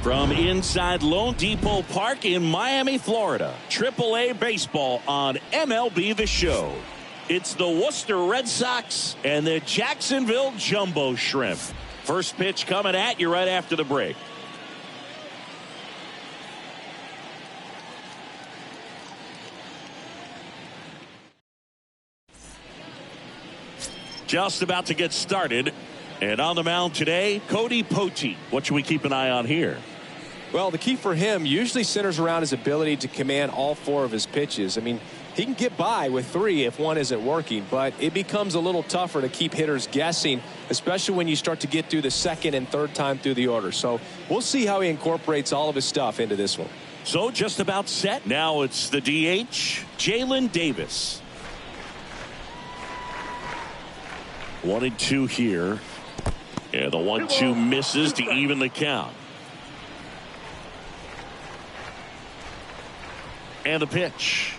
From inside Lone Depot Park in Miami, Florida, AAA baseball on MLB The Show. It's the Worcester Red Sox and the Jacksonville Jumbo Shrimp. First pitch coming at you right after the break. Just about to get started. And on the mound today, Cody Potee. What should we keep an eye on here? Well, the key for him usually centers around his ability to command all four of his pitches. I mean, he can get by with three if one isn't working, but it becomes a little tougher to keep hitters guessing, especially when you start to get through the second and third time through the order. So we'll see how he incorporates all of his stuff into this one. So just about set. Now it's the DH, Jalen Davis. 1-2 here. Yeah, the 1-2 misses to even the count. And the pitch.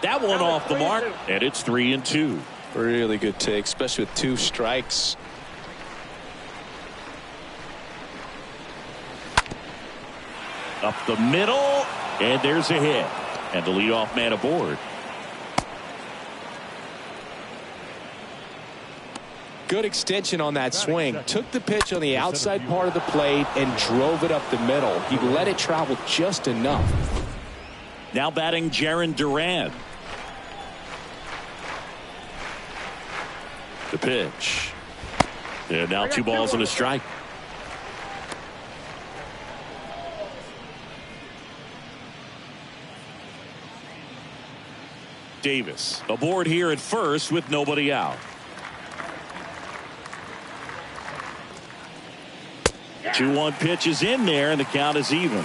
That one off the mark, and it's 3-2. Really good take, especially with two strikes. Up the middle, and there's a hit. And the leadoff man aboard. Good extension on that swing. Took the pitch on the outside part of the plate and drove it up the middle. He let it travel just enough. Now batting Jarren Duran. The pitch. And now 2 balls and a strike. Davis aboard here at first with nobody out. 2-1 pitch is in there, and the count is even.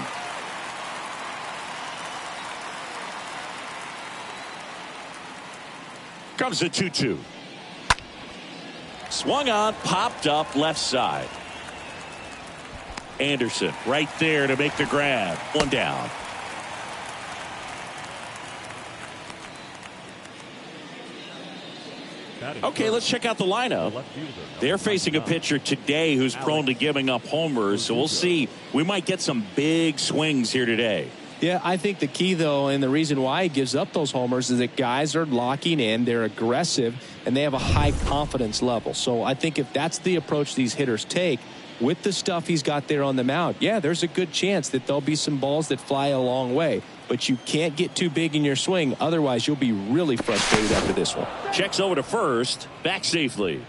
Comes the 2-2. Swung on, popped up left side. Anderson right there to make the grab. 1 down. Okay, let's check out the lineup. They're facing a pitcher today who's prone to giving up homers, so we'll see. We might get some big swings here today. Yeah, I think the key, though, and the reason why he gives up those homers is that guys are locking in, they're aggressive, and they have a high confidence level. So I think if that's the approach these hitters take, with the stuff he's got there on the mound, yeah, there's a good chance that there'll be some balls that fly a long way. But you can't get too big in your swing. Otherwise, you'll be really frustrated after this one. Checks over to first. Back safely.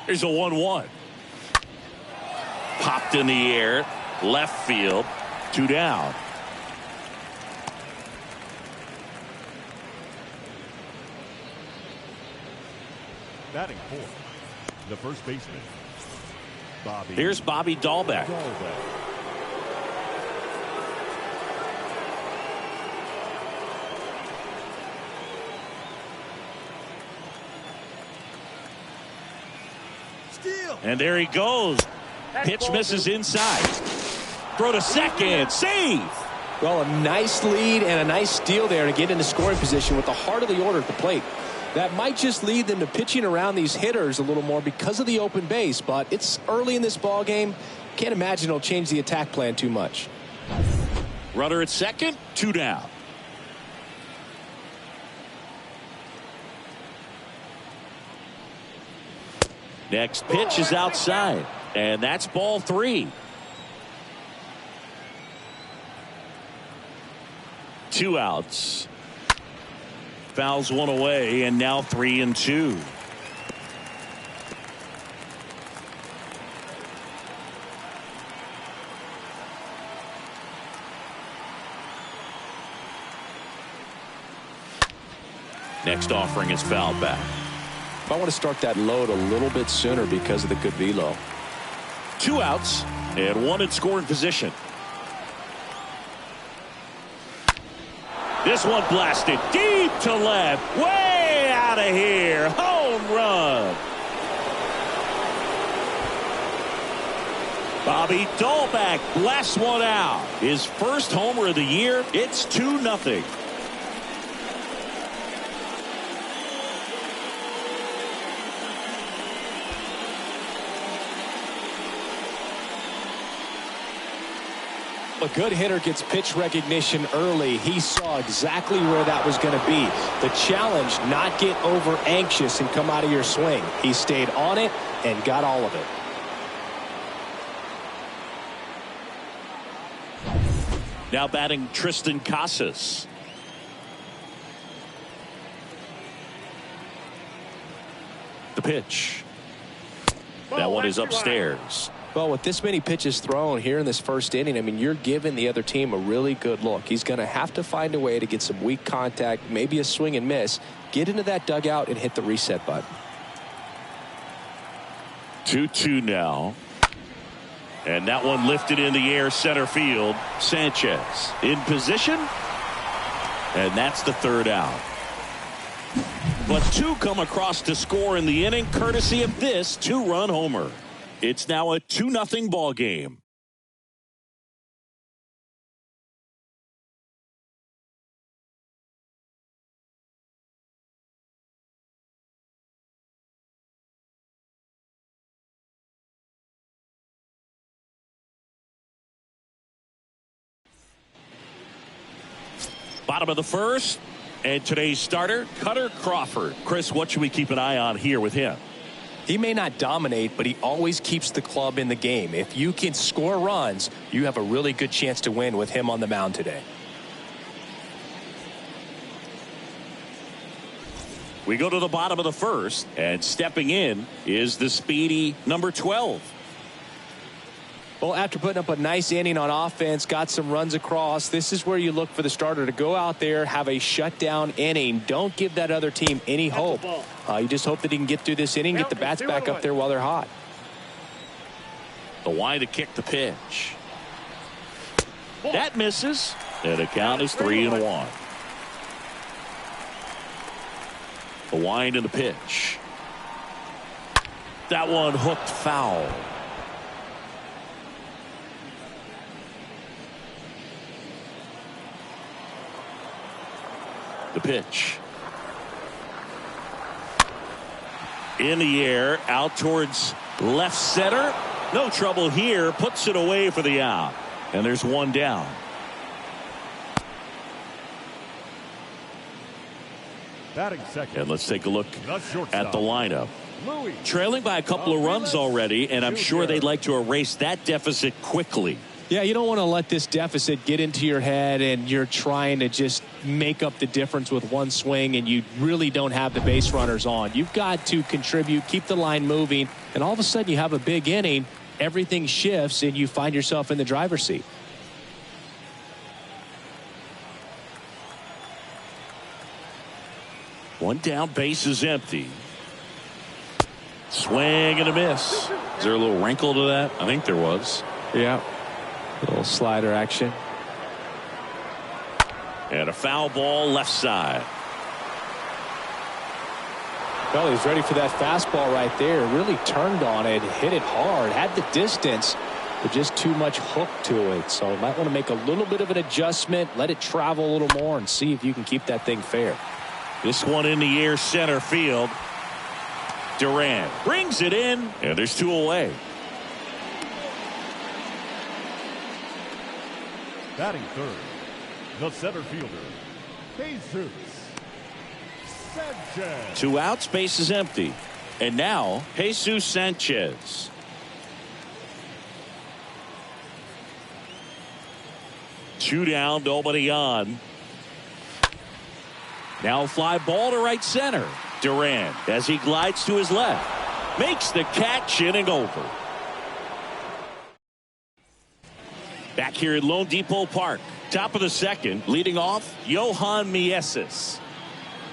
Here's a 1-1. Popped in the air. Left field. 2 down. Batting fourth, the first baseman, Bobby. Here's Bobby Dalbeck. Steal. And there he goes. Pitch misses inside. Throw to second. Save. Well, a nice lead and a nice steal there to get into scoring position with the heart of the order at the plate. That might just lead them to pitching around these hitters a little more because of the open base, but it's early in this ball game. Can't imagine it'll change the attack plan too much. Runner at second, 2 down. Next pitch is outside, and that's ball 3. 2 outs. Fouls 1 away, and now 3-2. Next offering is fouled back. I want to start that load a little bit sooner because of the good velo. 2 outs and 1 in scoring position. This one blasted deep to left, way out of here. Home run. Bobby Dalbeck blasts one out. His first homer of the year. It's 2-0. A good hitter gets pitch recognition early. He saw exactly where that was going to be. The challenge, not get over anxious and come out of your swing. He stayed on it and got all of it. Now batting Tristan Casas. The pitch. That one is upstairs. Well, with this many pitches thrown here in this first inning, I mean, you're giving the other team a really good look. He's going to have to find a way to get some weak contact, maybe a swing and miss, get into that dugout and hit the reset button. 2-2 now. And that one lifted in the air center field. Sanchez in position. And that's the third out. But two come across to score in the inning, courtesy of this two-run homer. It's now a 2-0 ball game. Bottom of the first, and today's starter, Cutter Crawford. Chris, what should we keep an eye on here with him? He may not dominate, but he always keeps the club in the game. If you can score runs, you have a really good chance to win with him on the mound today. We go to the bottom of the first, and stepping in is the speedy number 12. Well, after putting up a nice inning on offense, got some runs across, this is where you look for the starter to go out there, have a shutdown inning. Don't give that other team any hope. You just hope that he can get through this inning, get the bats back up there while they're hot. The wind to kick the pitch. That misses, and the count is 3-1. The wind and the pitch. That one hooked foul. The pitch. In the air, out towards left center. No trouble here. Puts it away for the out. And there's one down. Batting second. And let's take a look at the lineup. Louis. Trailing by a couple of runs already, and I'm sure they'd like to erase that deficit quickly. Yeah, you don't want to let this deficit get into your head and you're trying to just make up the difference with one swing and you really don't have the base runners on. You've got to contribute, keep the line moving, and all of a sudden you have a big inning, everything shifts and you find yourself in the driver's seat. One down, base is empty. Swing and a miss. Is there a little wrinkle to that? I think there was. Yeah. A little slider action. And a foul ball left side. Well, he's ready for that fastball right there. Really turned on it, hit it hard, had the distance, but just too much hook to it. So you might want to make a little bit of an adjustment, let it travel a little more, and see if you can keep that thing fair. This one in the air center field. Durant brings it in, and there's two away. Batting third, the center fielder, Jesus Sanchez. Two outs, base is empty. And now, Jesus Sanchez. Two down, nobody on. Now fly ball to right center. Durant, as he glides to his left, makes the catch, inning over. Back here at Lone Depot Park, top of the second, leading off, Johan Mieses.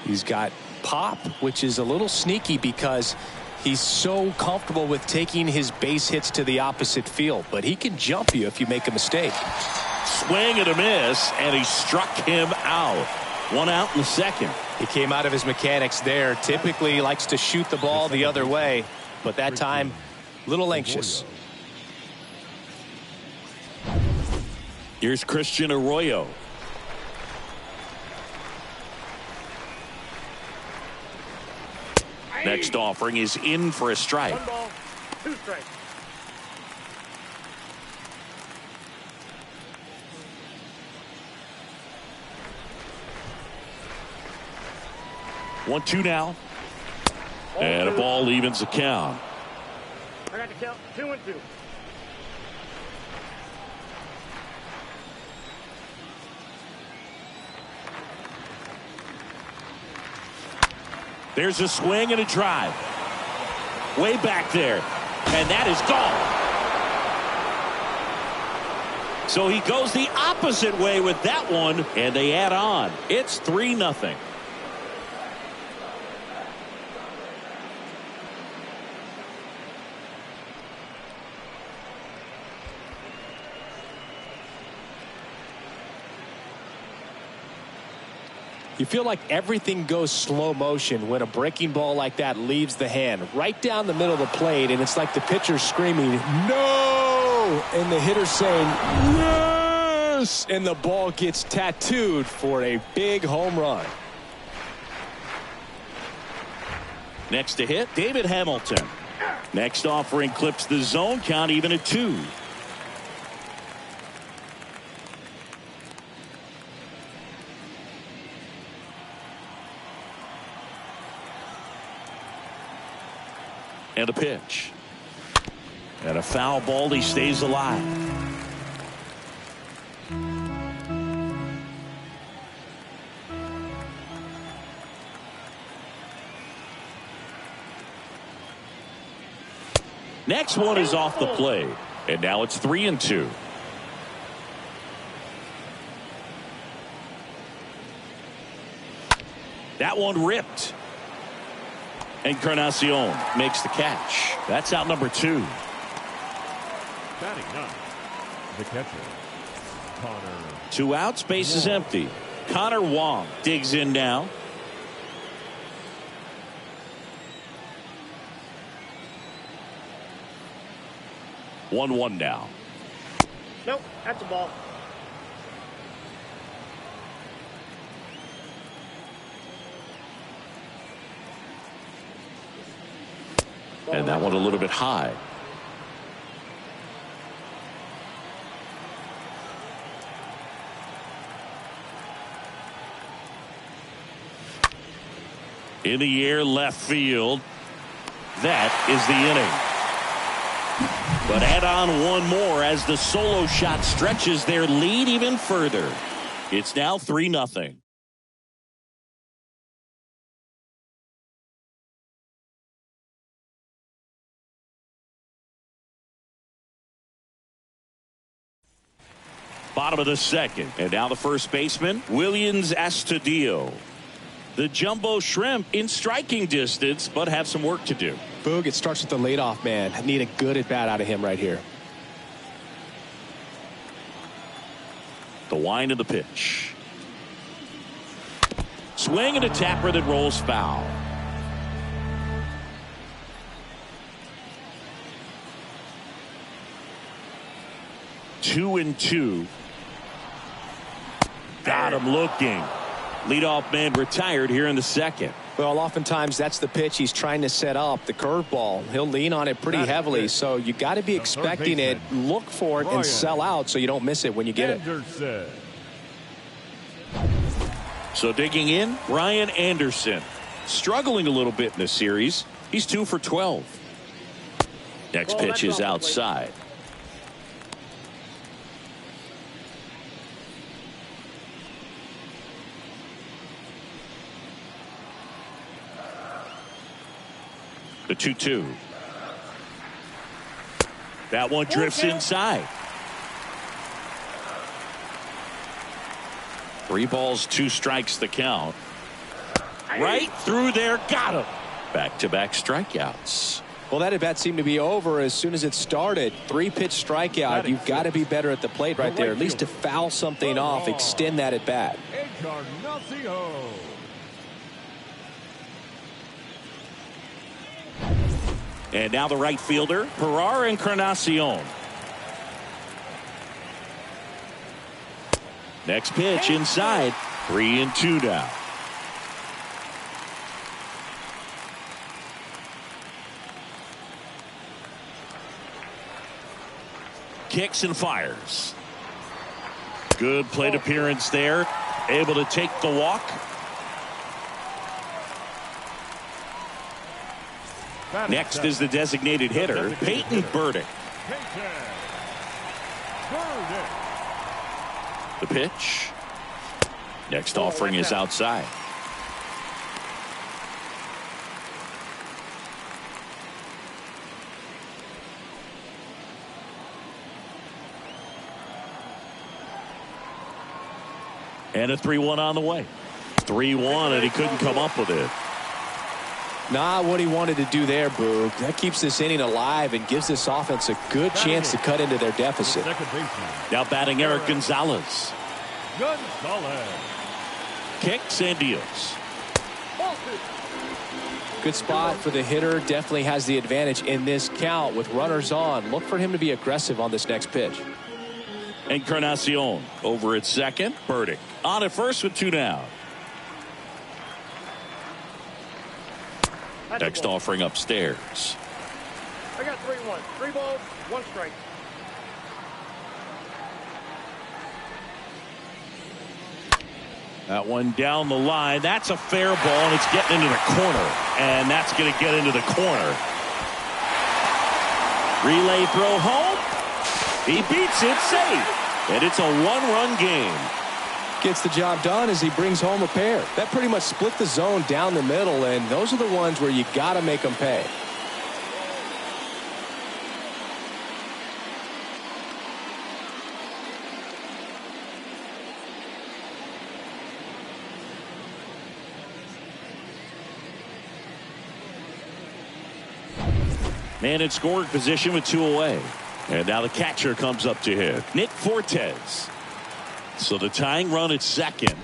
He's got pop, which is a little sneaky because he's so comfortable with taking his base hits to the opposite field, but he can jump you if you make a mistake. Swing and a miss, and he struck him out. One out in the second. He came out of his mechanics there. Typically likes to shoot the ball the other way, but that time, a little anxious. Here's Christian Arroyo. Next offering is in for a strike. 1 ball, 2 strikes. 1-2 now. And a ball evens the count. I got the count. 2-2. There's a swing and a drive. Way back there. And that is gone. So he goes the opposite way with that one, and they add on. It's 3-0. You feel like everything goes slow motion when a breaking ball like that leaves the hand right down the middle of the plate, and it's like the pitcher screaming, "No!" and the hitter saying, "Yes!" and the ball gets tattooed for a big home run. Next to hit, David Hamilton. Next offering clips the zone, count even at 2. And a pitch. And a foul ball. He stays alive. Next one is off the plate. And now it's 3-2. That one ripped. Encarnacion makes the catch. That's out number 2. Batting ninth, the catcher, Connor. 2 outs, base is empty. Connor Wong digs in now. One now. Nope, that's a ball. And that one a little bit high. In the air, left field. That is the inning. But add on one more as the solo shot stretches their lead even further. It's now 3-0. Bottom of the second. And now the first baseman, Williams Astudillo. The Jumbo Shrimp in striking distance, but have some work to do. Boog, it starts with the leadoff man. I need a good at bat out of him right here. The wind of the pitch. Swing and a tapper that rolls foul. Two and two. Got him looking. Leadoff man retired here in the second. Well, oftentimes that's the pitch he's trying to set up, the curveball. He'll lean on it pretty heavily, so you got to be expecting it, look for it, and sell out so you don't miss it when you get it. So digging in, Ryan Anderson. Struggling a little bit in this series. He's 2 for 12. Next pitch is outside. The 2-2. That one drifts inside. 3 balls, 2 strikes the count. Right through there. Got him. Back-to-back strikeouts. Well, that at bat seemed to be over as soon as it started. 3-pitch strikeout. You've got to be better at the plate right there. At least to foul something off, extend that at bat. And now the right fielder, Pereira Encarnacion. Next pitch inside. 3-2 now. Kicks and fires. Good plate appearance there. Able to take the walk. Next is the designated hitter, Peyton Burdick. The pitch. Next offering is outside. And a 3-1 on the way. 3-1, and he couldn't come up with it. Not what he wanted to do there, Boog. That keeps this inning alive and gives this offense a good chance to cut into their deficit. Now batting Eric Gonzalez. Kicks and deals. Good spot for the hitter. Definitely has the advantage in this count with runners on. Look for him to be aggressive on this next pitch. Encarnacion over at second. Burdick on at first with 2 down. Next offering upstairs. I got 3-1. 3 balls, 1 strike. That one down the line. That's a fair ball, and it's getting into the corner. And that's going to get into the corner. Relay throw home. He beats it safe. And it's a 1-run game. Gets the job done as he brings home a pair. That pretty much split the zone down the middle, and those are the ones where you got to make them pay. Man in scoring position with 2 away. And now the catcher comes up to hit. Nick Fortes. So the tying run at second.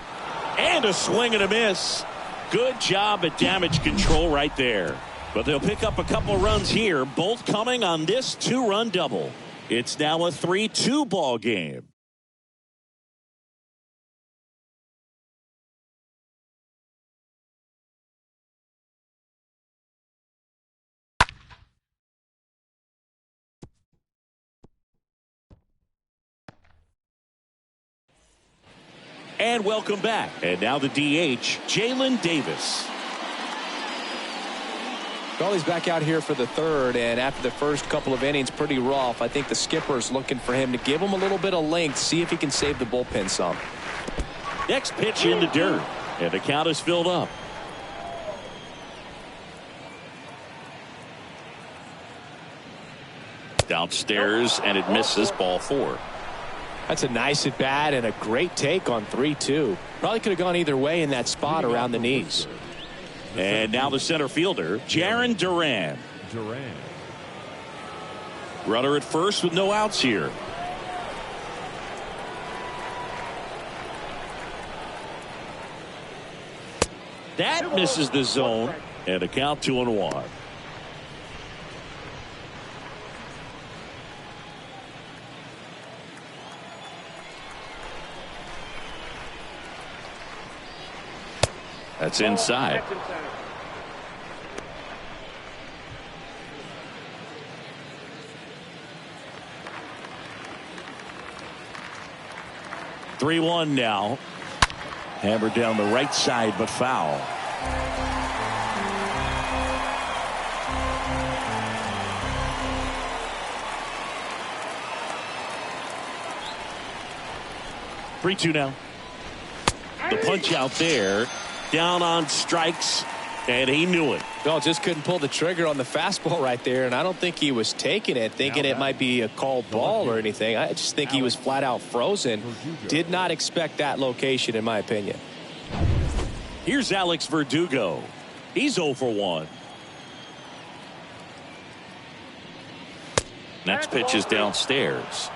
And a swing and a miss. Good job at damage control right there. But they'll pick up a couple runs here, both coming on this 2-run double. It's now a 3-2 ball game. And welcome back. And now the DH, Jalen Davis. Well, he's back out here for the third, and after the first couple of innings, pretty rough. I think the skipper's looking for him to give him a little bit of length, see if he can save the bullpen some. Next pitch in the dirt, and the count is filled up. Downstairs, and it misses, ball 4. That's a nice at bat and a great take on 3-2. Probably could have gone either way in that spot around the knees. And now the center fielder, Jarren Duran. Runner at first with no outs here. That misses the zone, and a count 2-1. That's inside. 3-1 now. Hammered down the right side, but foul. Three-two now. The punch out there. Down on strikes, and he knew it. Well, just couldn't pull the trigger on the fastball right there, and I don't think he was taking it, thinking it might be a called ball or anything. I just think he was flat out frozen. Did not expect that location, in my opinion. Here's Alex Verdugo. He's 0 for 1. Next pitch is downstairs.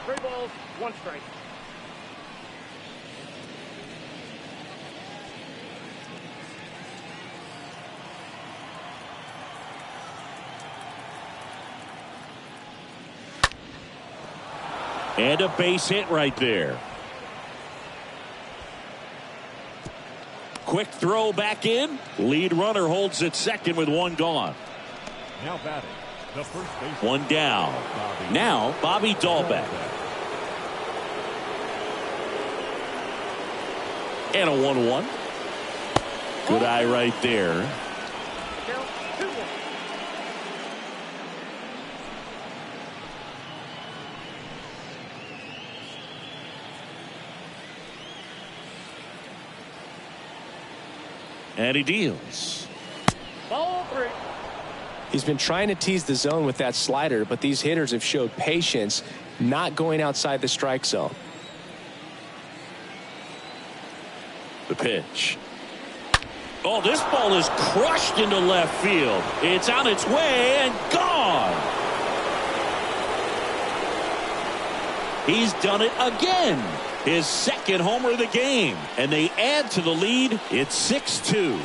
3 balls, 1 strike. And a base hit right there. Quick throw back in. Lead runner holds at second with 1 gone. Now batting, the first baseman. 1 down. Now Bobby Dalbeck. And a 1-1. Good eye right there. Count 2-1. And he deals. Ball 3. He's been trying to tease the zone with that slider, but these hitters have showed patience, not going outside the strike zone. The pitch. Oh, this ball is crushed into left field. It's on its way and gone. He's done it again. His second homer of the game. And they add to the lead. It's 6-2.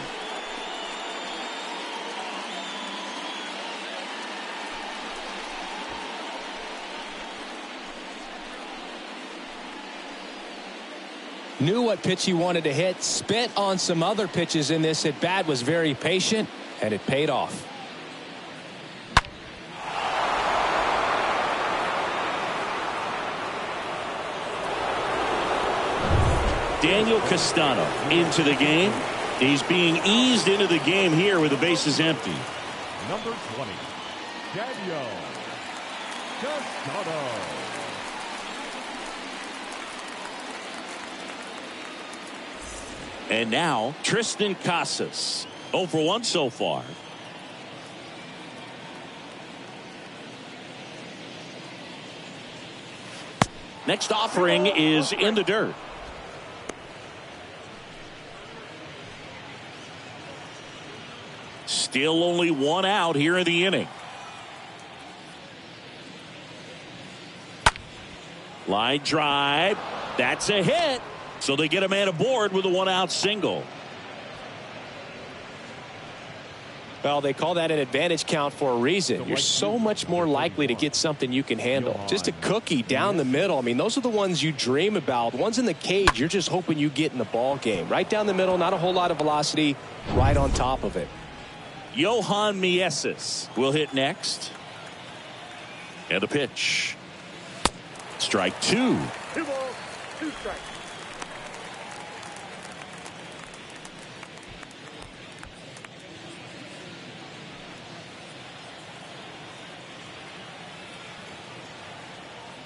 Knew what pitch he wanted to hit, spent on some other pitches in this at bat, was very patient, and it paid off. Daniel Castano into the game. He's being eased into the game here with the bases empty. Number 20, Daniel Castano. And now Tristan Casas, 0 for 1 so far. Next offering is in the dirt. Still only 1 out here in the inning. Line drive. That's a hit. So they get a man aboard with a 1-out single. Well, they call that an advantage count for a reason. You're so much more likely to get something you can handle. Just a cookie down the middle. I mean, those are the ones you dream about. Ones in the cage, you're just hoping you get in the ball game. Right down the middle, not a whole lot of velocity, right on top of it. Johan Mieses will hit next. And a pitch. Strike 2. 2 balls, 2 strikes.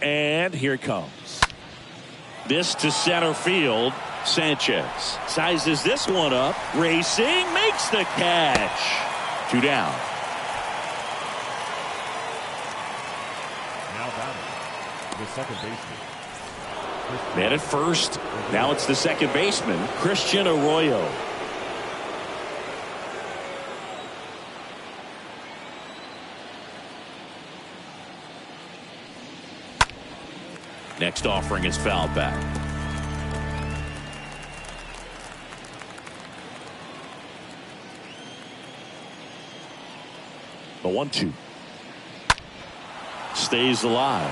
And here it comes. This to center field. Sanchez sizes this one up. Racing, makes the catch. 2 down. Now batting, the second baseman. Man at first. Now it's the second baseman, Christian Arroyo. Next offering is fouled back. The 1-2 stays alive.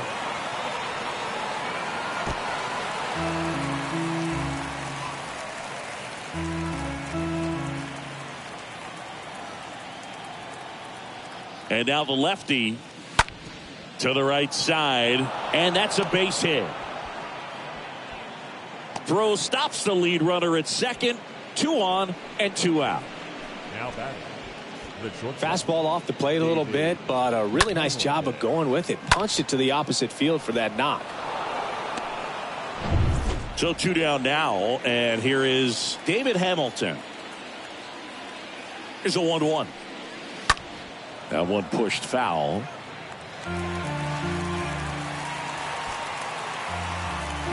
And now the lefty to the right side, and that's a base hit. Throw stops the lead runner at second. 2 on and 2 out. Now batting. Fastball off the plate a little bit, but a really nice job of going with it. Punched it to the opposite field for that knock. So 2 down now, and here is David Hamilton. Here's a 1-1. That one pushed foul.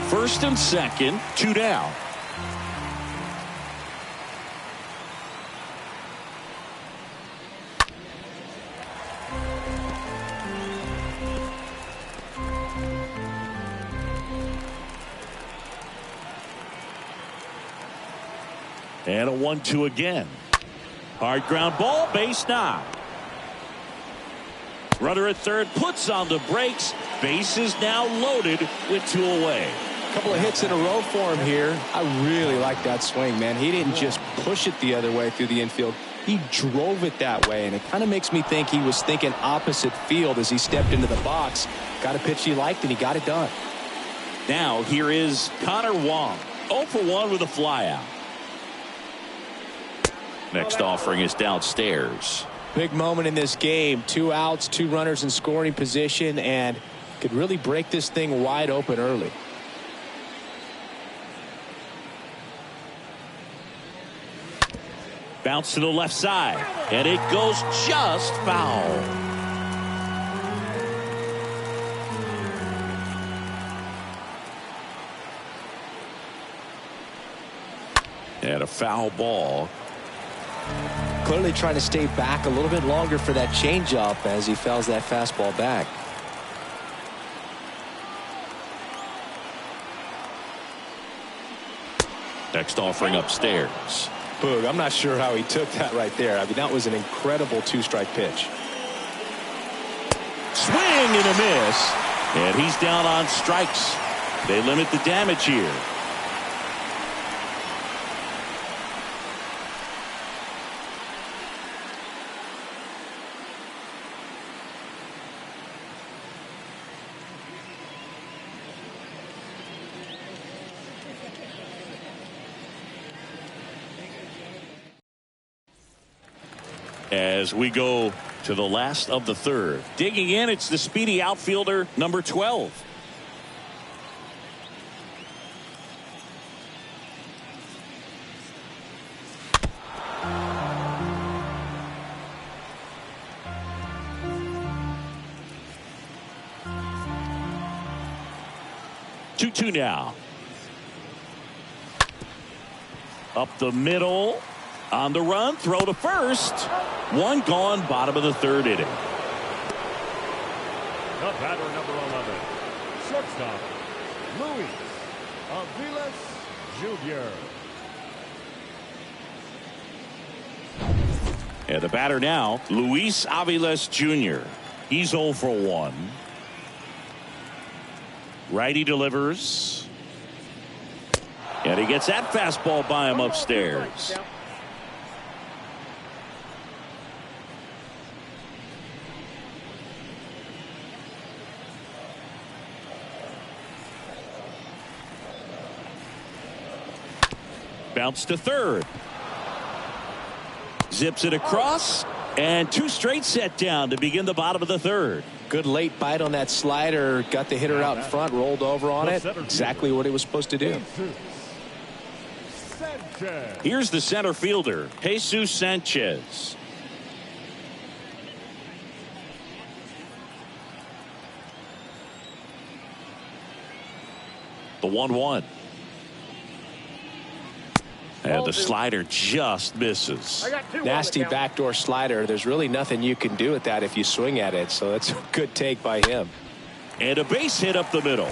First and second, 2 down. And a 1-2 again. Hard ground ball, base knock. Runner at third puts on the brakes. Base is now loaded with 2 away. A couple of hits in a row for him here. I really like that swing, man. He didn't just push it the other way through the infield. He drove it that way, and it kind of makes me think he was thinking opposite field as he stepped into the box. Got a pitch he liked, and he got it done. Now here is Connor Wong. 0 for 1 with a flyout. Next offering is downstairs. Big moment in this game. 2 outs, 2 runners in scoring position, and could really break this thing wide open early. Bounce to the left side, and it goes just foul. And a foul ball. Clearly trying to stay back a little bit longer for that changeup as he fouls that fastball back. Next offering upstairs. Boog, I'm not sure how he took that right there. I mean, that was an incredible two-strike pitch. Swing and a miss. And he's down on strikes. They limit the damage here. As we go to the last of the third. Digging in, it's the speedy outfielder, number 12. Two now. Up the middle. On the run, throw to first. One gone, bottom of the third inning. The batter, number 11, shortstop, Luis Aviles Jr. And the batter now, Luis Aviles Jr. He's 0 for 1. Righty delivers. And he gets that fastball by him upstairs. Bounce to third. Zips it across. And two straight set down to begin the bottom of the third. Good late bite on that slider. Got the hitter out in front. Rolled over on it. Exactly what he was supposed to do. Here's the center fielder, Jesus Sanchez. The 1-1. And the slider just misses. Nasty backdoor slider. There's really nothing you can do with that if you swing at it. So that's a good take by him. And a base hit up the middle.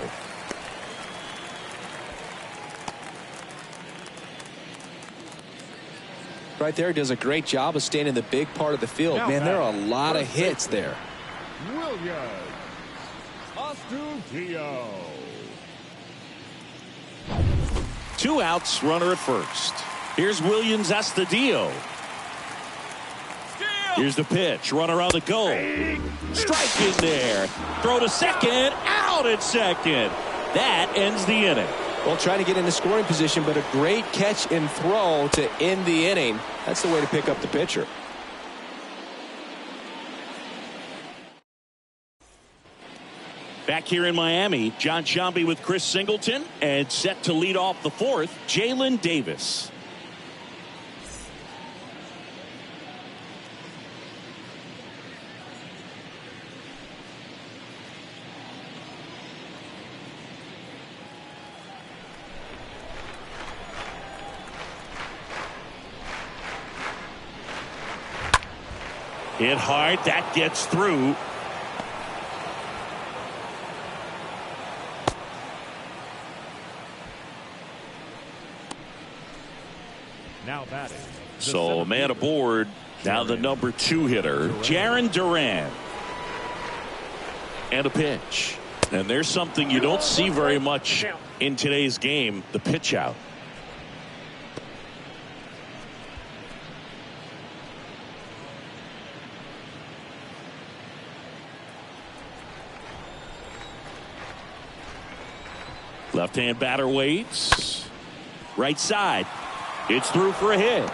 Right there, does a great job of staying in the big part of the field. Man, there are a lot of hits there. Williams Astudillo. 2 outs, runner at first. Here's Williams Astudillo. Here's the pitch, runner on the go. Strike in there. Throw to second, out at second. That ends the inning. Well, trying to get into scoring position, but a great catch and throw to end the inning. That's the way to pick up the pitcher. Back here in Miami, John Sciambi with Chris Singleton, and set to lead off the fourth, Jalen Davis. Hit hard, that gets through. Now batting. So a man aboard. Now the number 2 hitter, Jarren Duran. And a pitch. And there's something you don't see very much in today's game, the pitch out. Left-hand batter waits. Right side. It's through for a hit.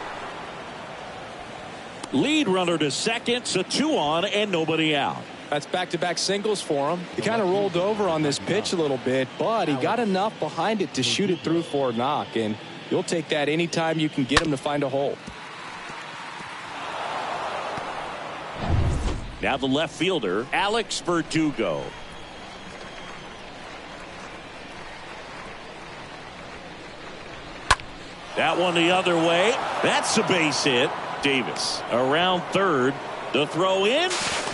Lead runner to second, so 2 on and nobody out. That's back-to-back singles for him. He kind of rolled over on this pitch a little bit, but he got enough behind it to shoot it through for a knock, and you'll take that anytime you can get him to find a hole. Now the left fielder, Alex Verdugo. That one the other way. That's a base hit. Davis around third. The throw in.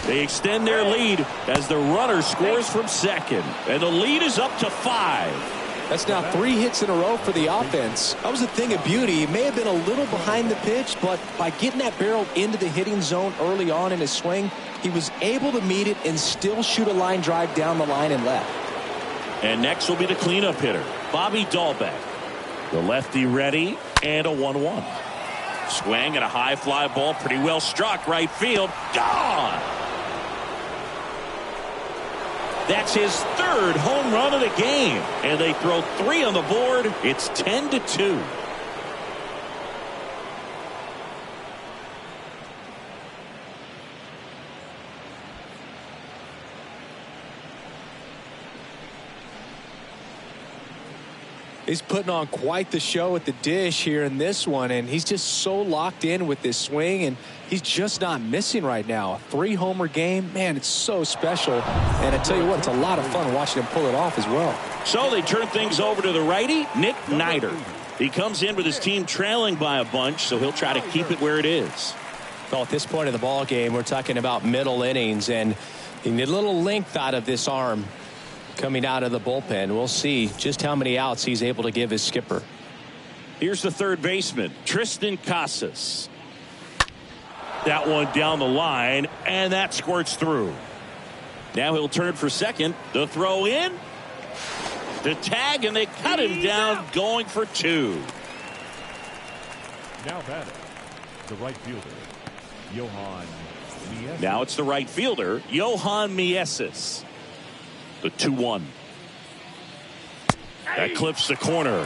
They extend their lead as the runner scores from second. And the lead is up to 5. That's now 3 hits in a row for the offense. That was a thing of beauty. He may have been a little behind the pitch, but by getting that barrel into the hitting zone early on in his swing, he was able to meet it and still shoot a line drive down the line and left. And next will be the cleanup hitter, Bobby Dalbeck. The lefty ready, and a 1-1. Swing and a high fly ball, pretty well struck, right field, gone. That's his 3rd home run of the game, and they throw 3 on the board. It's 10-2. He's putting on quite the show at the dish here in this one, and he's just so locked in with this swing, and he's just not missing right now. A 3-homer game, man, it's so special. And I tell you what, it's a lot of fun watching him pull it off as well. So they turn things over to the righty, Nick Nider. He comes in with his team trailing by a bunch, so he'll try to keep it where it is. Well, at this point of the ball game, we're talking about middle innings, and you need a little length out of this arm coming out of the bullpen. We'll see just how many outs he's able to give his skipper. Here's the third baseman, Tristan Casas. That one down the line, and that squirts through. Now he'll turn for second. The throw in. The tag, and they cut him down, going for 2. Now batting, the right fielder, Johan Mieses. Now it's the right fielder, Johan Mieses. The 2-1. That clips the corner.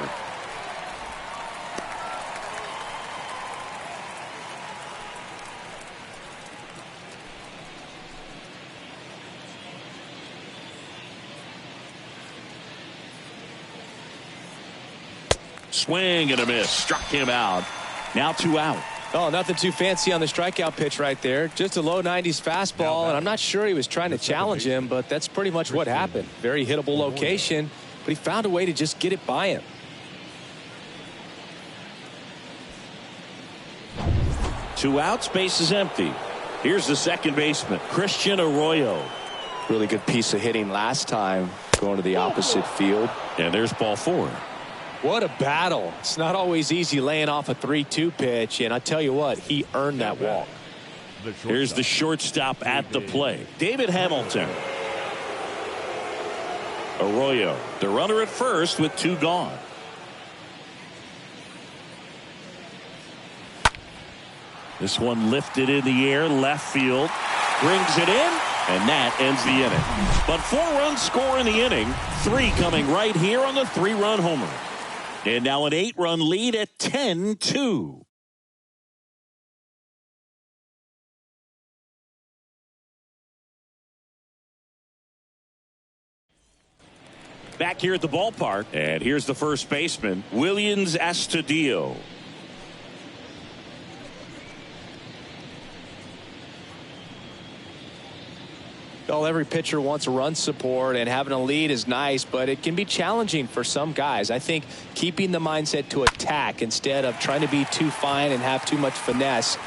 Swing and a miss. Struck him out. Now 2 out. Oh, nothing too fancy on the strikeout pitch right there. Just a low 90s fastball, and I'm not sure he was trying to challenge him, but that's pretty much what happened. Very hittable location, but he found a way to just get it by him. Two outs, base is empty. Here's the second baseman, Christian Arroyo. Really good piece of hitting last time, going to the opposite field. And there's ball 4. What a battle. It's not always easy laying off a 3-2 pitch, and I tell you what, he earned that walk. Here's the shortstop at the plate, David Hamilton. Arroyo, the runner at first with 2 gone. This one lifted in the air, left field, brings it in, and that ends the inning. But 4 runs score in the inning, 3 coming right here on the 3-run homer. And now an 8-run lead at 10-2. Back here at the ballpark, and here's the first baseman, Williams Astudillo. Well, every pitcher wants a run support, and having a lead is nice, but it can be challenging for some guys. I think keeping the mindset to attack instead of trying to be too fine and have too much finesse,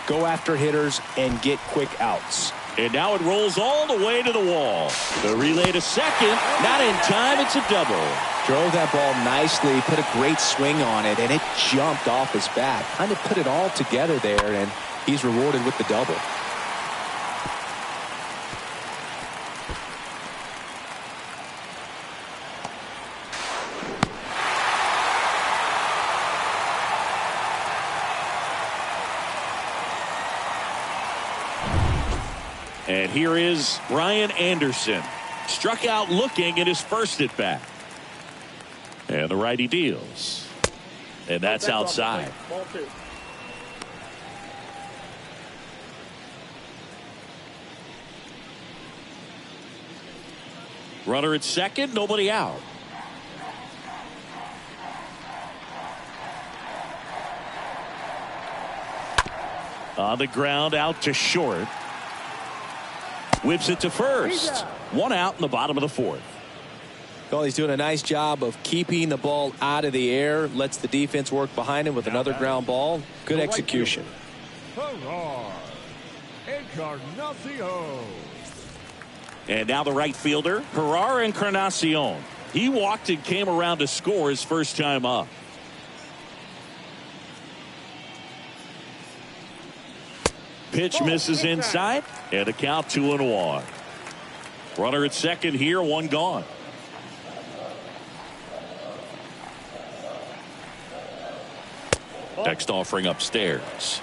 go after hitters and get quick outs. And now it rolls all the way to the wall. The relay to second, not in time, it's a double. Drove that ball nicely, put a great swing on it, and it jumped off his bat. Kind of put it all together there, and he's rewarded with the double. And here is Brian Anderson. Struck out looking at his first at bat. And the righty deals. And that's outside. Ball 2. Runner at second, nobody out. On the ground, out to short. Whips it to first. One out in the bottom of the fourth. Well, he's doing a nice job of keeping the ball out of the air. Lets the defense work behind him with another ground ball. Good execution. And now the right fielder, Gerard Encarnacion. He walked and came around to score his first time up. Pitch misses inside, and a count 2-1. Runner at second here, one gone. Next offering upstairs.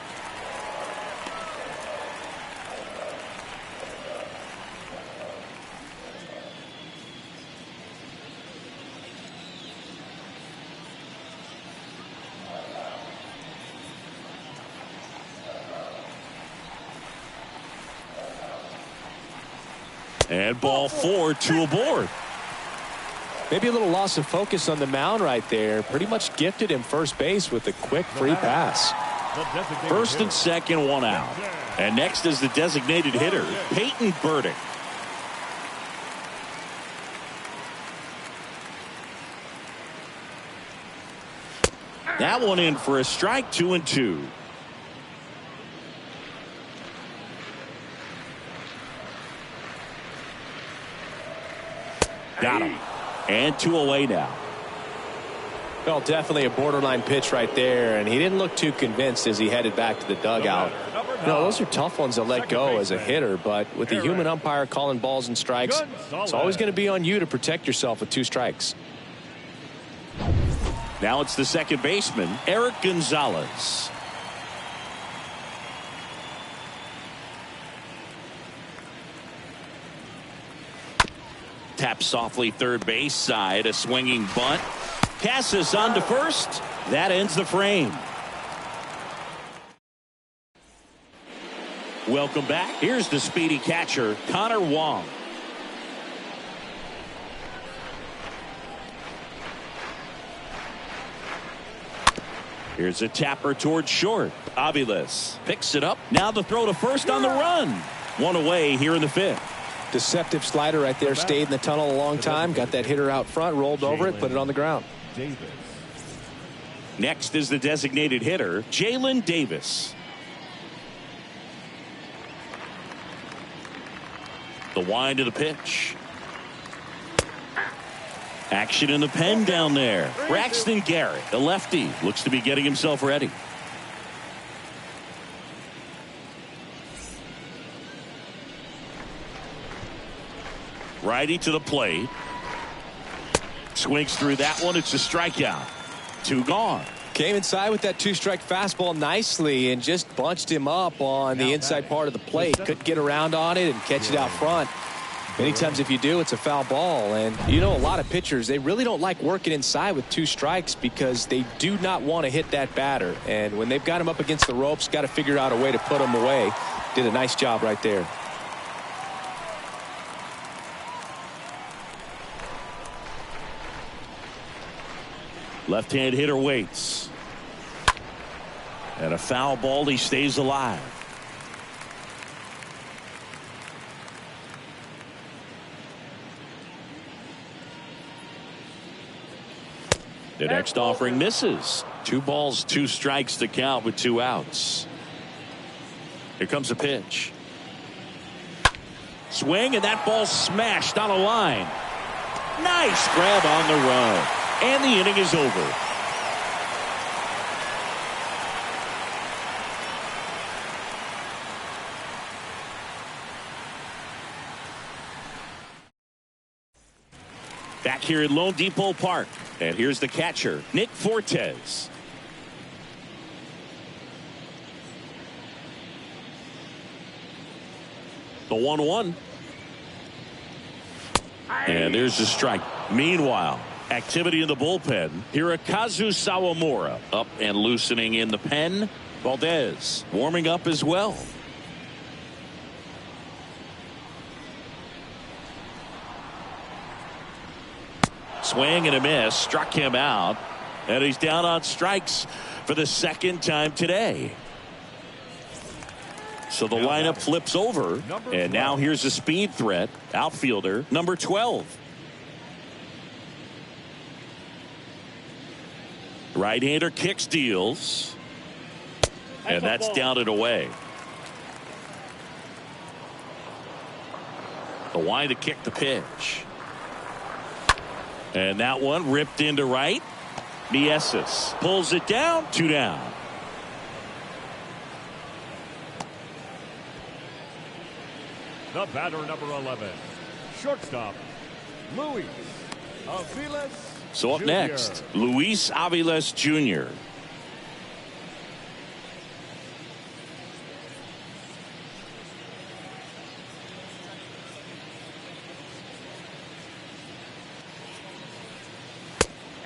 And ball 4, 2 aboard. Maybe a little loss of focus on the mound right there. Pretty much gifted him first base with a quick free pass. First and second, one out. And next is the designated hitter, Peyton Burdick. That one in for a strike, 2-2. Got him. And 2 away now. Well, definitely a borderline pitch right there, and he didn't look too convinced as he headed back to the dugout. No, those are tough ones to let go as a hitter, but with the human umpire calling balls and strikes, it's always going to be on you to protect yourself with 2 strikes. Now it's the second baseman, Eric Gonzalez. Tap softly third base side, a swinging bunt. Cassis on to first. That ends the frame. Welcome back. Here's the speedy catcher, Connor Wong. Here's a tapper towards short. Aviles picks it up. Now the throw to first on the run. One away here in the fifth. Deceptive slider right there. Stayed in the tunnel a long time. Got that hitter out front. Rolled over it. Put it on the ground. Next is the designated hitter, Jalen Davis. The wind of the pitch. Action in the pen down there. Braxton Garrett, the lefty, looks to be getting himself ready. Righty to the plate. Swings through that one. It's a strikeout. 2 gone. Came inside with that 2-strike fastball nicely and just bunched him up on the inside part of the plate. Couldn't get around on it and catch it out front. Many times if you do, it's a foul ball. And you know, a lot of pitchers, they really don't like working inside with 2 strikes because they do not want to hit that batter. And when they've got him up against the ropes, got to figure out a way to put him away. Did a nice job right there. Left-hand hitter waits. And a foul ball. He stays alive. The next offering misses. 2 balls, 2 strikes to count with 2 outs. Here comes a pitch. Swing, and that ball smashed on a line. Nice grab on the run. And the inning is over. Back here at Lone Depot Park. And here's the catcher, Nick Fortes. The 1-1. And there's the strike. Meanwhile, activity in the bullpen. Hirokazu Sawamura up and loosening in the pen. Valdez warming up as well. Swing and a miss. Struck him out. And he's down on strikes for the second time today. So the lineup flips over, and now here's a speed threat, outfielder number 12. Right-hander kicks, deals, and that's down and away. The wind to kick the pitch. And that one ripped into right. Mieses pulls it down, 2 down. The batter, number 11, shortstop, Luis Aviles. So up Jr. next, Luis Aviles Jr.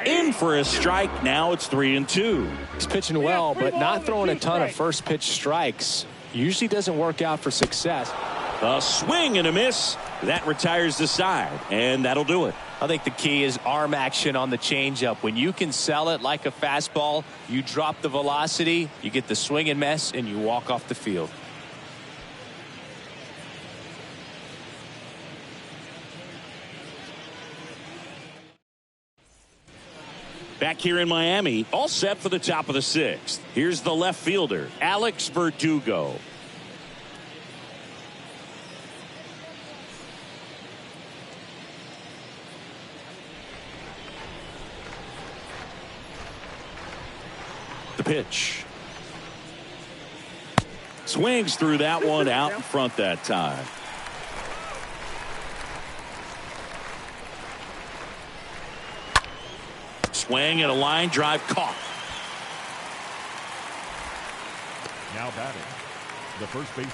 In for a strike. Now it's 3-2. He's pitching well, but not throwing a ton of first pitch strikes. Usually doesn't work out for success. A swing and a miss. That retires the side, and that'll do it. I think the key is arm action on the changeup. When you can sell it like a fastball, you drop the velocity, you get the swing and miss, and you walk off the field. Back here in Miami, all set for the top of the 6th. Here's the left fielder, Alex Verdugo. The pitch. Swings through that one, out in front that time. Swing and a line drive caught. Now batting, the first baseman,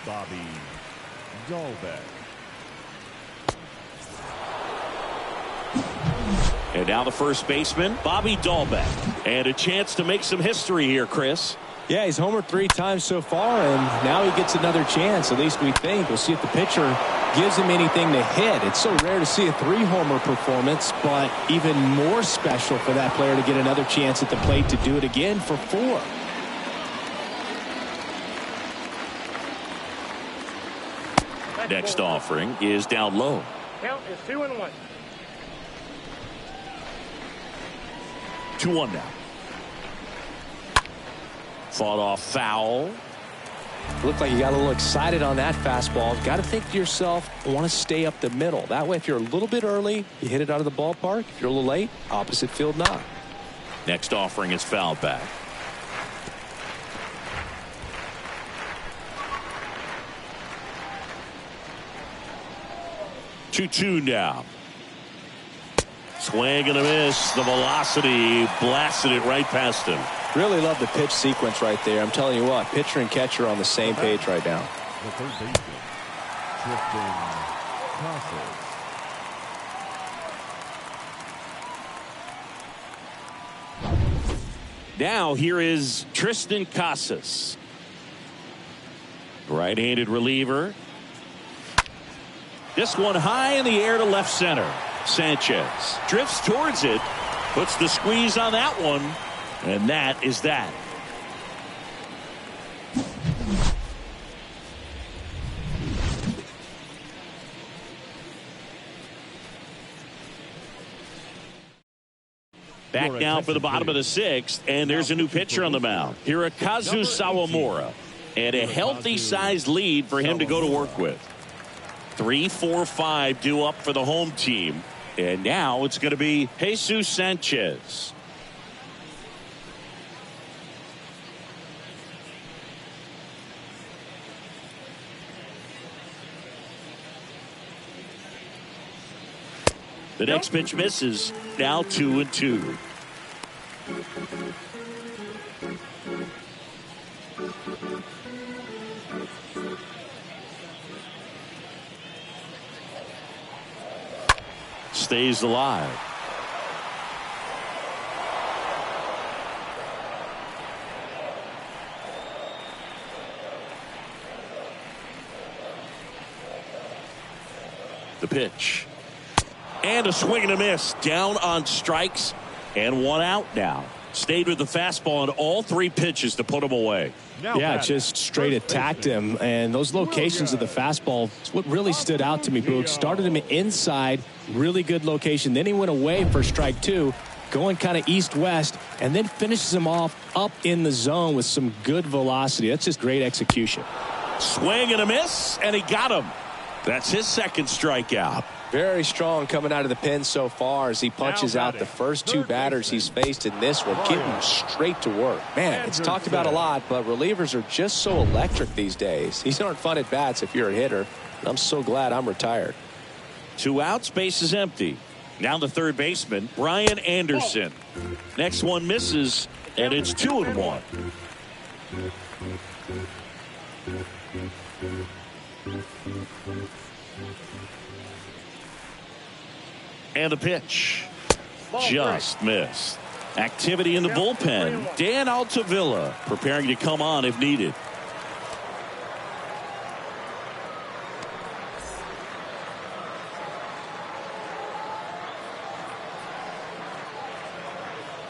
Bobby Dalbeck. And now the first baseman, Bobby Dalbeck. And a chance to make some history here, Chris. Yeah, he's homered 3 times so far, and now he gets another chance. At least we think. We'll see if the pitcher gives him anything to hit. It's so rare to see a 3-homer performance, but even more special for that player to get another chance at the plate to do it again for 4. Next offering is down low. Count is 2-1. 2-1 now. Fought off foul. Looked like you got a little excited on that fastball. Got to think to yourself, I want to stay up the middle. That way, if you're a little bit early, you hit it out of the ballpark. If you're a little late, opposite field knock. Next offering is fouled back. Two now. Swing and a miss. The velocity blasted it right past him. Really love the pitch sequence right there. I'm telling you what, pitcher and catcher are on the same page right now. The third baseman, Tristan Casas. Now here is Tristan Casas. Right-handed reliever. This one high in the air to left center. Sanchez drifts towards it, puts the squeeze on that one, and that is that. Back now for the bottom of the 6th, and there's a new pitcher on the mound. Hirokazu Sawamura, and a healthy sized lead for him to go to work with. 3-4-5 due up for the home team, and now it's going to be Jesus Sanchez. The next pitch misses. Now 2-2. Stays alive. The pitch. And a swing and a miss. Down on strikes and 1 out now. Stayed with the fastball on all 3 pitches to put him away. Yeah, just straight attacked him. And those locations of the fastball, what really stood out to me, Boog. Started him inside, really good location. Then he went away for strike 2, going kind of east-west, and then finishes him off up in the zone with some good velocity. That's just great execution. Swing and a miss, and he got him. That's his 2nd strikeout. Very strong coming out of the pen so far as he punches out the first 2 batters he's faced in this one, getting straight to work. Man, it's talked about a lot, but relievers are just so electric these days. These aren't fun at bats if you're a hitter. I'm so glad I'm retired. 2 outs, base is empty. Now the third baseman, Brian Anderson. Next one misses, and it's 2-1. And the pitch just missed. Activity in the bullpen. Dan Altavilla preparing to come on if needed.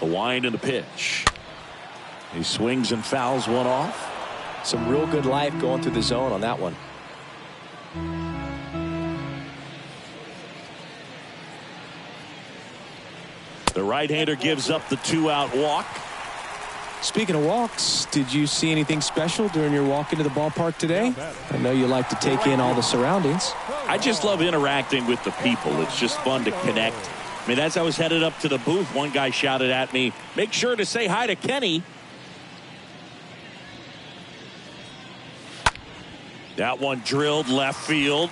The wind and the pitch. He swings and fouls one off. Some real good life going through the zone on that one. The right-hander gives up the 2-out walk. Speaking of walks, did you see anything special during your walk into the ballpark today? I know you like to take in all the surroundings. I just love interacting with the people. It's just fun to connect. I mean, as I was headed up to the booth, one guy shouted at me, "Make sure to say hi to Kenny." That one drilled left field.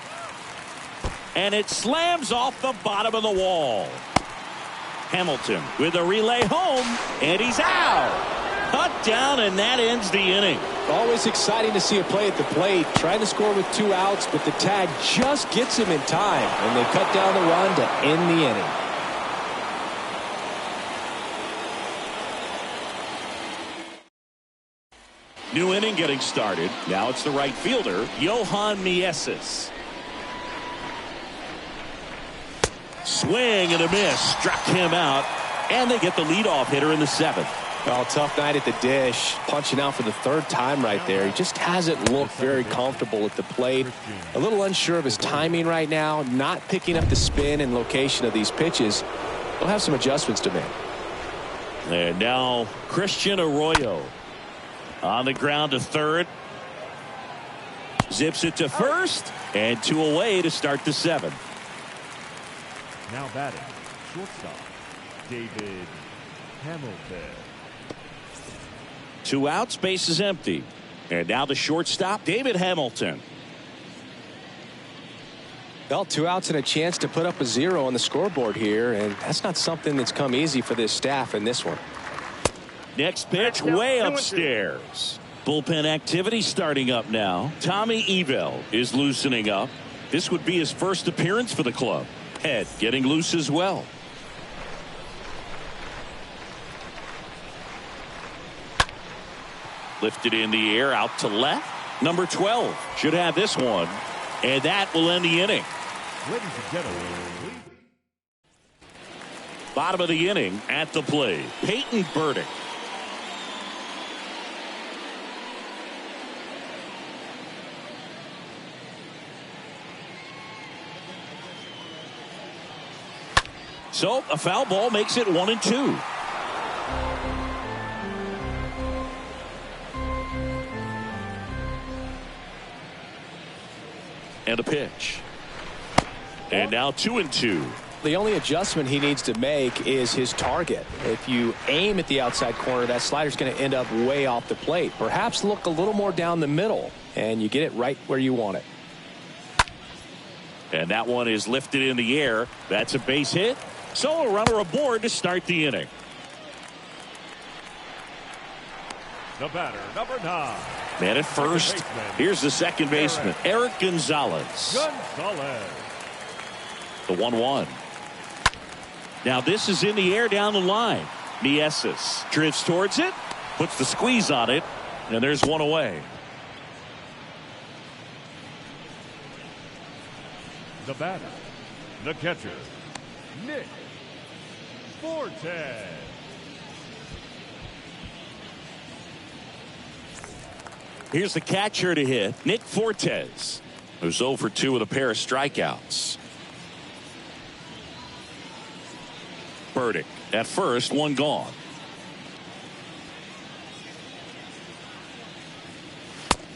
And it slams off the bottom of the wall. Hamilton with a relay home, and he's out. Cut down, and that ends the inning. Always exciting to see a play at the plate. Trying to score with 2 outs, but the tag just gets him in time, and they cut down the run to end the inning. New inning getting started. Now it's the right fielder, Johan Mieses. Swing and a miss. Struck him out. And they get the leadoff hitter in the 7th. Well, tough night at the dish. Punching out for the 3rd time right there. He just hasn't looked very comfortable at the plate. A little unsure of his timing right now. Not picking up the spin and location of these pitches. He'll have some adjustments to make. And now Christian Arroyo on the ground to 3rd. Zips it to 1st. And 2 away to start the 7th. Now batting, shortstop, David Hamilton. 2 outs, base is empty. And now the shortstop, David Hamilton. Well, 2 outs and a chance to put up a 0 on the scoreboard here, and that's not something that's come easy for this staff in this one. Next pitch, way upstairs. Bullpen activity starting up now. Tommy Evil is loosening up. This would be his first appearance for the club. Head getting loose as well. Lifted in the air out to left. Number 12 should have this one, and that will end the inning. Ladies and gentlemen, Bottom of the inning at the plate, Peyton Burdick. So a foul ball makes it 1-2. And a pitch. And now 2-2. The only adjustment he needs to make is his target. If you aim at the outside corner, that slider's going to end up way off the plate. Perhaps look a little more down the middle, and you get it right where you want it. And that one is lifted in the air. That's a base hit. So a runner aboard to start the inning. the batter, number 9. Man at first. Here's the second baseman, Eric Gonzalez. The 1-1. Now this is in the air down the line. Mieses drifts towards it, puts the squeeze on it, and there's one away. The batter, the catcher, Nick Forte. Here's the catcher to hit, Nick Fortes, who's 0 for 2 with a pair of strikeouts. Burdick at first, one gone.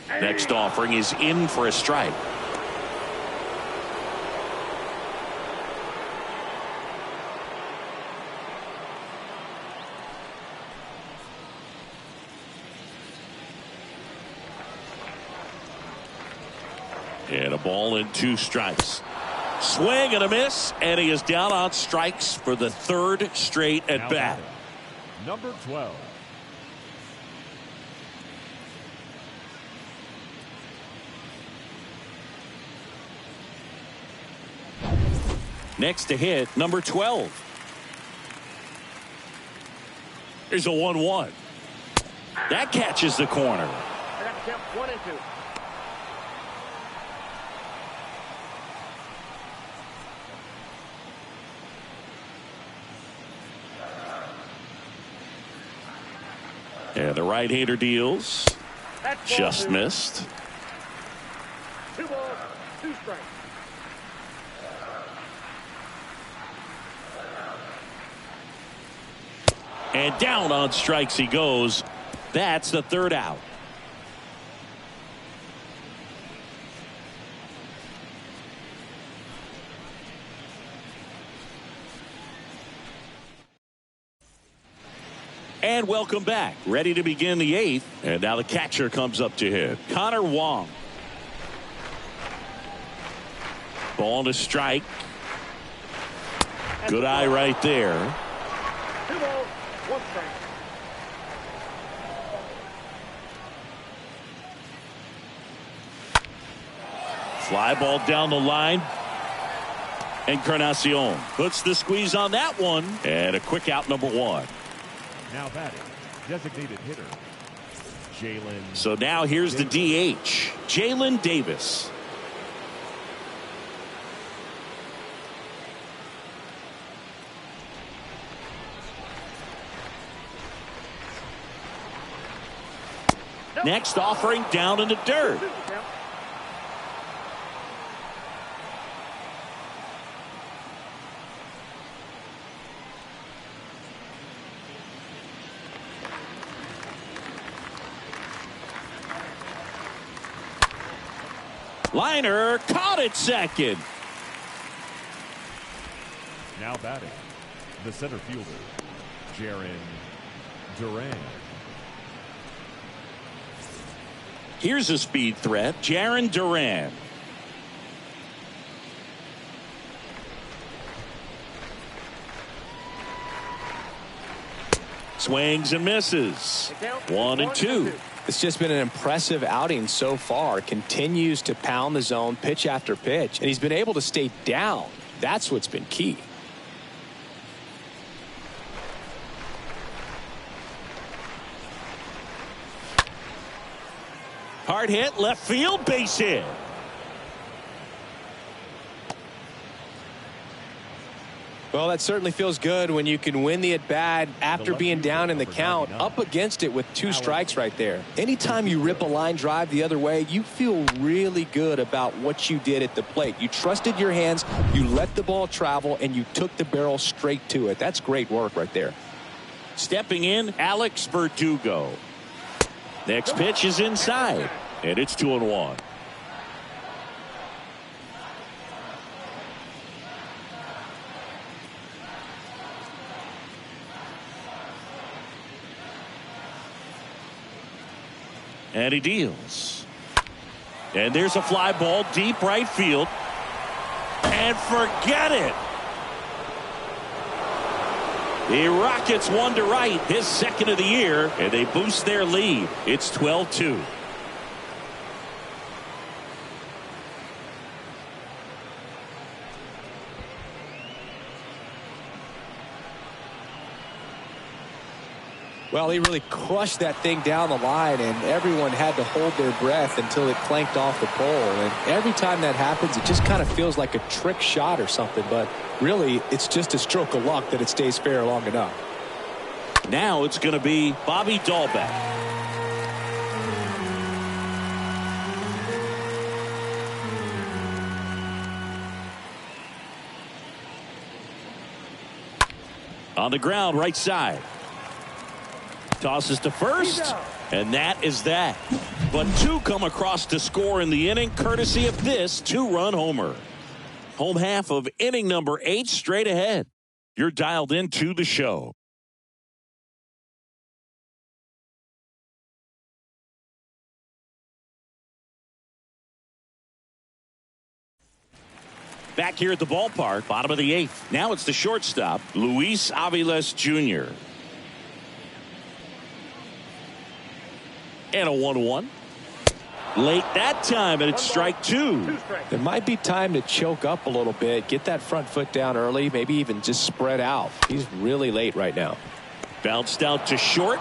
Next offering is in for a strike. And a ball and 2 strikes. Swing and a miss, and he is down on strikes for the 3rd straight at bat. Number 12. Next to hit, number 12. Here's a 1-1. That catches the corner. I got to count 1 and 2. And the right-hander deals. Just missed. 2 balls, 2 strikes. And down on strikes he goes. That's the 3rd out. And welcome back. Ready to begin the 8th. And now the catcher comes up to hit. Connor Wong. Ball to strike. Good eye right there. 2 balls, 1 strike. Fly ball down the line. Encarnacion puts the squeeze on that one. And a quick out, number 1. Now batting, designated hitter, Jalen. So now here's the DH, Jalen Davis. Next offering down in the dirt. Liner caught at second. Now batting, the center fielder, Jaron Duran. Here's a speed threat, Jaron Duran. Swings and misses. 1 and 2. It's just been an impressive outing so far. Continues to pound the zone pitch after pitch, and he's been able to stay down. That's what's been key. Hard hit, left field, base hit. Well, that certainly feels good when you can win the at-bat after being down in the count, up against it with 2 strikes right there. Anytime you rip a line drive the other way, you feel really good about what you did at the plate. You trusted your hands, you let the ball travel, and you took the barrel straight to it. That's great work right there. Stepping in, Alex Verdugo. Next pitch is inside, and it's 2-1. And he deals. And there's a fly ball deep right field. And forget it. The Rockets 1 to right, his 2nd of the year, and they boost their lead. It's 12-2. Well, he really crushed that thing down the line, and everyone had to hold their breath until it clanked off the pole. And every time that happens, it just kind of feels like a trick shot or something. But really, it's just a stroke of luck that it stays fair long enough. Now it's going to be Bobby Dalbeck. On the ground, right side. Tosses to first, and that is that. But two come across to score in the inning, courtesy of this two-run homer. Home half of inning number 8 straight ahead. You're dialed into the show. Back here at the ballpark, bottom of the 8th. Now it's the shortstop, Luis Aviles Jr. And a 1-1. Late that time, and it's strike 2. It might be time to choke up a little bit, get that front foot down early, maybe even just spread out. He's really late right now. Bounced out to short,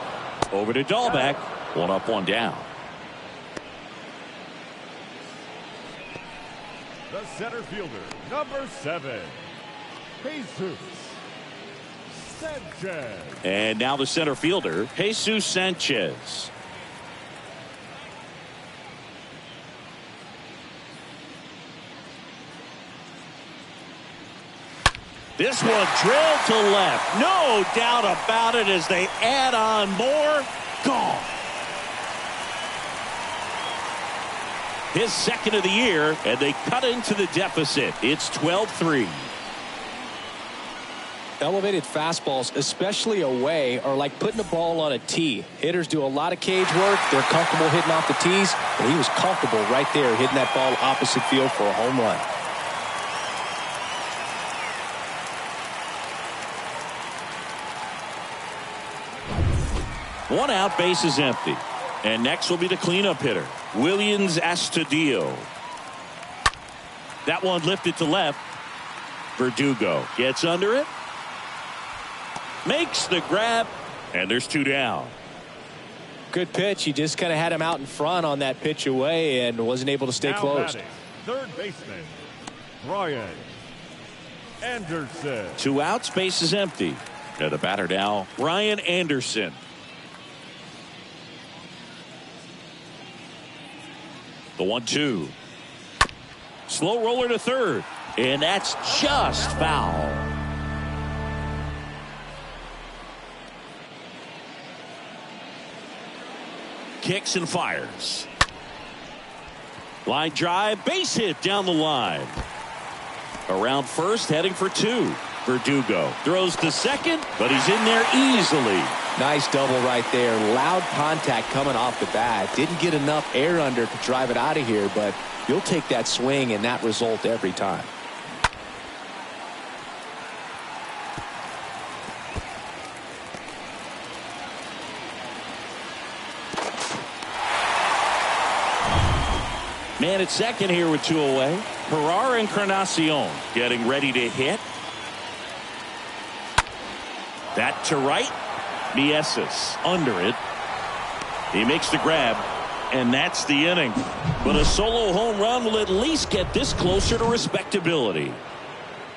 over to Dalbeck. 1 up, 1 down. The center fielder, number 7, Jesus Sanchez. And now the center fielder, Jesus Sanchez. This one drilled to left. No doubt about it as they add on more. Gone. His second of the year, and they cut into the deficit. It's 12-3. Elevated fastballs, especially away, are like putting a ball on a tee. Hitters do a lot of cage work. They're comfortable hitting off the tees, and he was comfortable right there hitting that ball opposite field for a home run. One out, base is empty. And next will be the cleanup hitter, Williams Astudillo. That one lifted to left. Verdugo gets under it. Makes the grab. And there's 2 down. Good pitch. He just kind of had him out in front on that pitch away and wasn't able to stay close. Batting, third baseman, Brian Anderson. 2 outs, base is empty. And the batter now, Brian Anderson. The 1-2. Slow roller to third. And that's just foul. Kicks and fires. Line drive, base hit down the line. Around first, heading for 2. Verdugo throws to second, but he's in there easily. Nice double right there. Loud contact coming off the bat. Didn't get enough air under to drive it out of here, but you'll take that swing and that result every time. Man at second here with 2 away. Herrera Encarnacion getting ready to hit. That to right. Mieses under it. He makes the grab, and that's the inning. But a solo home run will at least get this closer to respectability.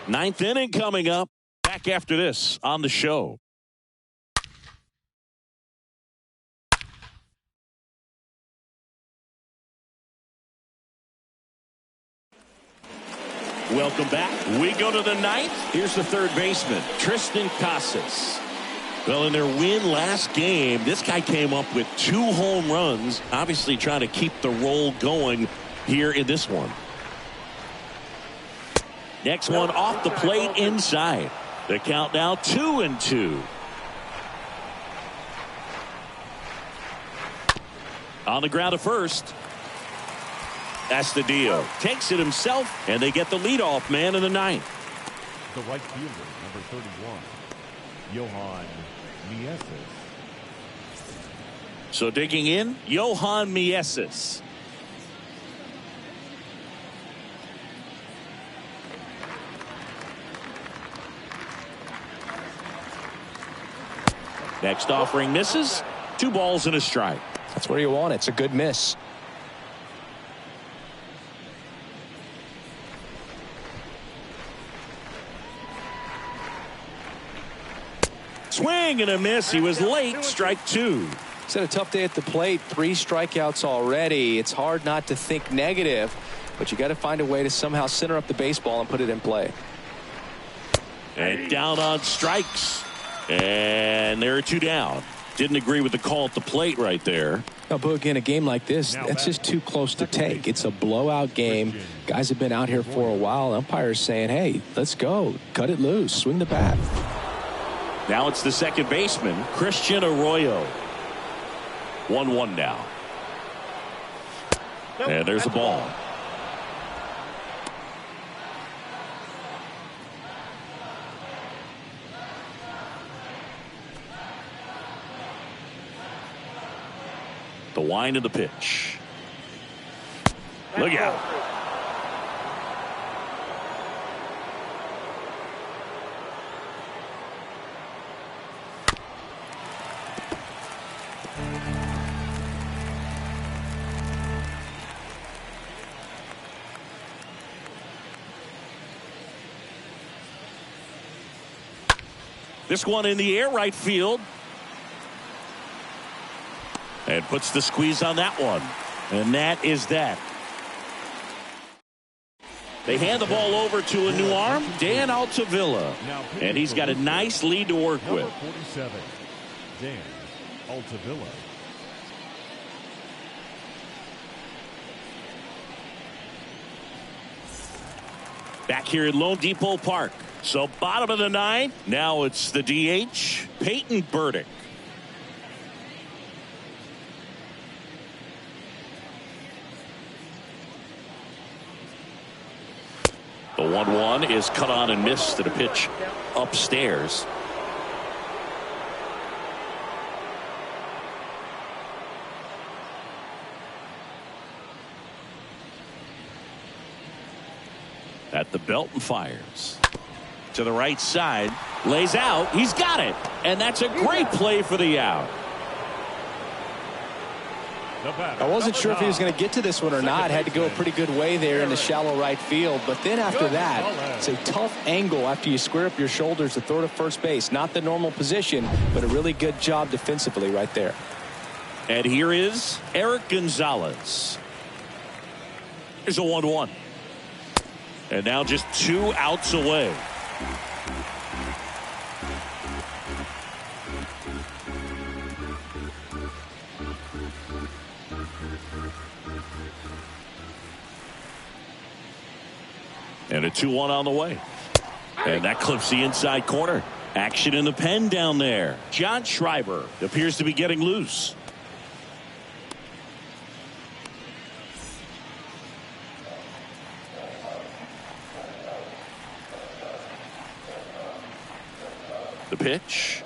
9th inning coming up. Back after this on the show. Welcome back. We go to the 9th. Here's the third baseman, Tristan Casas. Well, in their win last game, this guy came up with 2 home runs, obviously trying to keep the roll going here in this one. Next one off the plate inside. The count now 2-2. On the ground to first. Astudillo takes it himself, and they get the leadoff man in the 9th. The right fielder, number 31, Johan Mieses. So digging in, Johan Mieses. Next offering misses. 2 balls and a strike. That's where you want it. It's a good miss. Swing and a miss. He was late. Strike 2. He's had a tough day at the plate. 3 strikeouts already. It's hard not to think negative, but you got to find a way to somehow center up the baseball and put it in play. And down on strikes. And there are two down. Didn't agree with the call at the plate right there. But again, a game like this, that's just too close to take. It's a blowout game. Guys have been out here for a while. Umpires saying, hey, let's go. Cut it loose. Swing the bat. Now it's the second baseman, Christian Arroyo. 1-1 now. And there's a ball. The wind of the pitch. Look out. This one in the air, right field. And puts the squeeze on that one. And that is that. They hand the ball over to a new arm, Dan Altavilla. And he's got a nice lead to work with. 47, Dan Altavilla. Back here at Lone Depot Park. So bottom of the ninth. Now it's the DH, Peyton Burdick. The 1-1 is cut on and missed to the pitch upstairs. At the belt and fires. To the right side. Lays out. He's got it. And that's a great play for the out. I wasn't sure if he was going to get to this one or not. Had to go a pretty good way there in the shallow right field. But then after that, it's a tough angle after you square up your shoulders to throw to first base. Not the normal position, but a really good job defensively right there. And here is Eric Gonzalez. Here's a 1-1. And now just 2 outs away. And a 2-1 on the way. And that clips the inside corner. Action in the pen down there. John Schreiber appears to be getting loose. The pitch.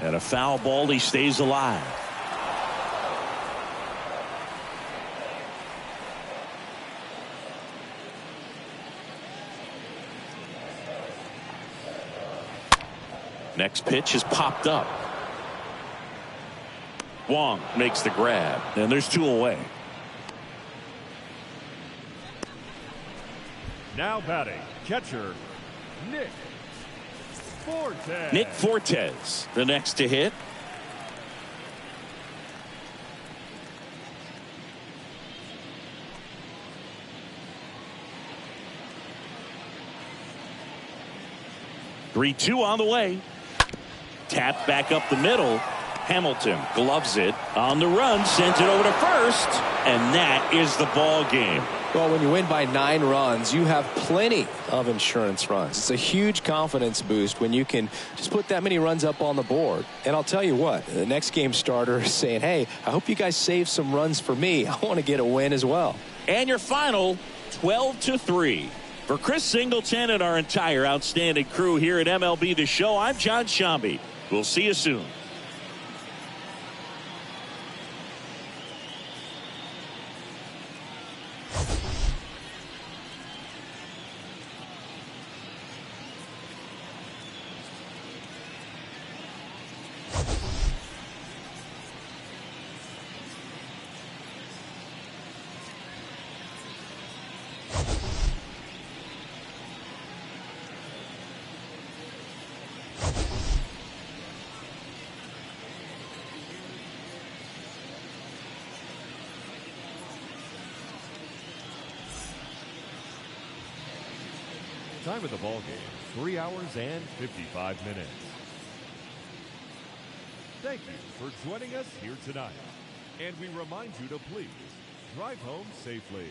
And a foul ball. He stays alive. Next pitch is popped up. Wong makes the grab, and there's 2 away. Now batting, catcher, Nick Fortes. Nick Fortes, the next to hit. Three-two on the way. Tapped back up the middle. Hamilton gloves it on the run, sends it over to first, and that is the ball game. Well, when you win by 9 runs, you have plenty of insurance runs. It's a huge confidence boost when you can just put that many runs up on the board. And I'll tell you what, the next game starter is saying, hey, I hope you guys save some runs for me. I want to get a win as well. And your final, 12-3. For Chris Singleton and our entire outstanding crew here at MLB The Show, I'm John Shambi. We'll see you soon. Time of the ball game, 3 hours and 55 minutes. Thank you for joining us here tonight. And we remind you to please drive home safely.